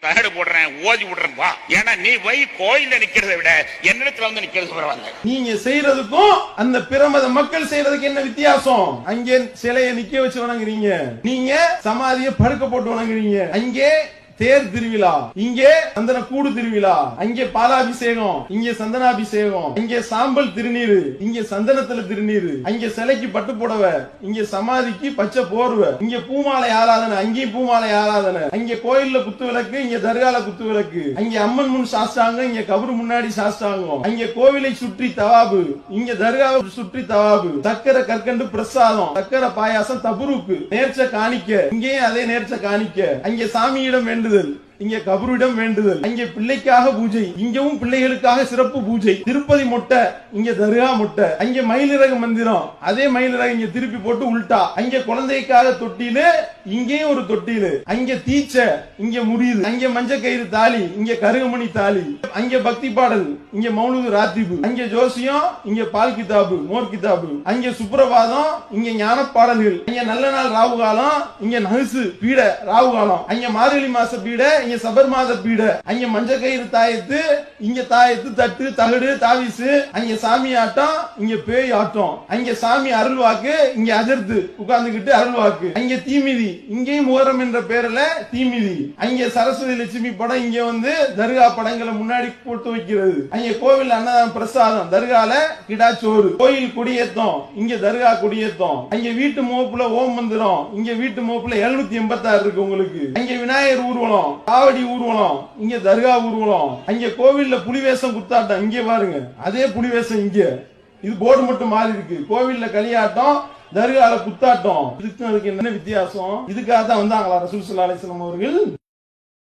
தகடு போடுறேன், ஓதி விடுறேன் வா. ஏன்னா நீ போய் கோயில்ல நிக்கிறத விட என்னிடத்துல வந்து நிக்கிறது பரவாயில்ல. நீங்க செய்யறதுக்கும் அந்த பிரமத மக்கள் செய்யறதுக்கு என்ன வித்தியாசம்? அங்கே சிலையை நிக்க வச்சு வணங்குறீங்க, நீங்க சமாதியை படுக்க போட்டு வணங்குறீங்க. அங்கே தேர் திருவிழா, இங்கே சந்தன கூடு திருவிழா, அங்கே பாலாபிஷேகம், இங்கே சந்தனாபிஷேகம், இங்கே சாம்பல் திருநீரு, இங்கே சந்தனத்துல திருநீரு, அங்கே சிலைக்கு பட்டு புடவை, இங்கே சமாதிக்கு பச்சை போர்வை, இங்கே பூமாலை ஆராதனை, அங்கேயும் பூமாலை ஆராதனை, அங்கே கோயில்ல குத்து விளக்கு, இங்கே தர்கால குத்து விளக்கு, அங்கே அம்மன் முன் சாஸ்தாங்க, இங்கே கபரு முன்னாடி சாஸ்தாங்கம், அங்கே கோவிலை சுற்றி தவாபு, இங்கே தர்காவை சுற்றி தவாபு, சக்கரை கற்கண்டு பிரசாதம், சக்கரை பாயாசம் தபுருக்கு, நேர்ச்ச காணிக்க, இங்கேயும் அதே நேர்ச்ச காணிக்க, அங்கே சாமியிடம் வேண்டுதல், இங்கே கபரிடம் வேண்டுதல், அங்கே பிள்ளைக்காக பூஜை, இங்கவும் பிள்ளைகளுக்காக சிறப்பு பூஜை, திருப்பதி மொட்டை, இங்க தர்கா மொட்டை, அங்கே மயிலிறகு மந்திரம், அதே மயிலிறகு இங்க திருப்பி போட்டு உள்டா, அங்கே குழந்தைக்காக தொட்டிலு, இங்கேயும் ஒரு தொட்டிலு, அங்கே தீச்ச, இங்க முடியுது, அங்கே மஞ்ச கயிறு தாலி, இங்க கருகமணி தாலி, அங்கே பக்தி பாடல், இங்க மௌலுது ராத்திபு, அங்கே ஜோசியம், இங்க பால் கிதாபு, மோர் கிதாபு, அங்கே சுப்பிரபாதம், இங்க ஞான பாடல்கள், அங்கே நல்ல நாள் ராவு காலம், இங்க நகுசு பீட ராவு காலம், அங்கே மார்கழி மாச பீட, இங்க சபர் மாத பீட, அங்க மஞ்ச கயிறு தாயத்து, இங்க தாயத்து தட்டு தகடு தாவிசு, அங்க சாமி ஆட்டம், இங்க பேய் ஆட்டம், அங்க சாமி அருள்வாக்கு, இங்க அஜர்த்து உட்கார்ந்துகிட்டு அருள்வாக்கு, அங்க தீமிதி, இங்கேயும் முகரம் என்ற பேர்ல தீமிதி, அங்க சரஸ்வதி லட்சுமி படம், இங்க வந்து தர்கா படங்களை முன்னாடி போட்டு வைக்கிறது, அங்க கோவில் அன்னதான பிரசாதம், தர்கால கிடாச்சோறு, கோயில் கொடியேத்தம், இங்க தர்கா கொடியேத்தம், அங்க வீட்டு மோப்புல ஓம் மந்திரம், இங்க வீட்டு மோப்புல 786 இருக்கு உங்களுக்கு, அங்க விநாயகர் ஊர்வலம், காவடி ஊர்வலம், இங்க தர்கா ஊர்வலம், அங்க கோவில்ல புலிவேஷம் குத்தாட்டம், இங்க பாருங்க அதே புலிவேஷம், இங்க இது போர்டு மட்டும் மாறி இருக்கு, கோவில்ல களியாட்டம், தர்கால குத்தாட்டம். இதுக்கு அதுக்கு என்ன வித்தியாசம்? இதுக்காக தான் வந்தாங்களா ரசூல் ஸல்லல்லாஹு அலைஹி வஸல்லம் அவர்கள்?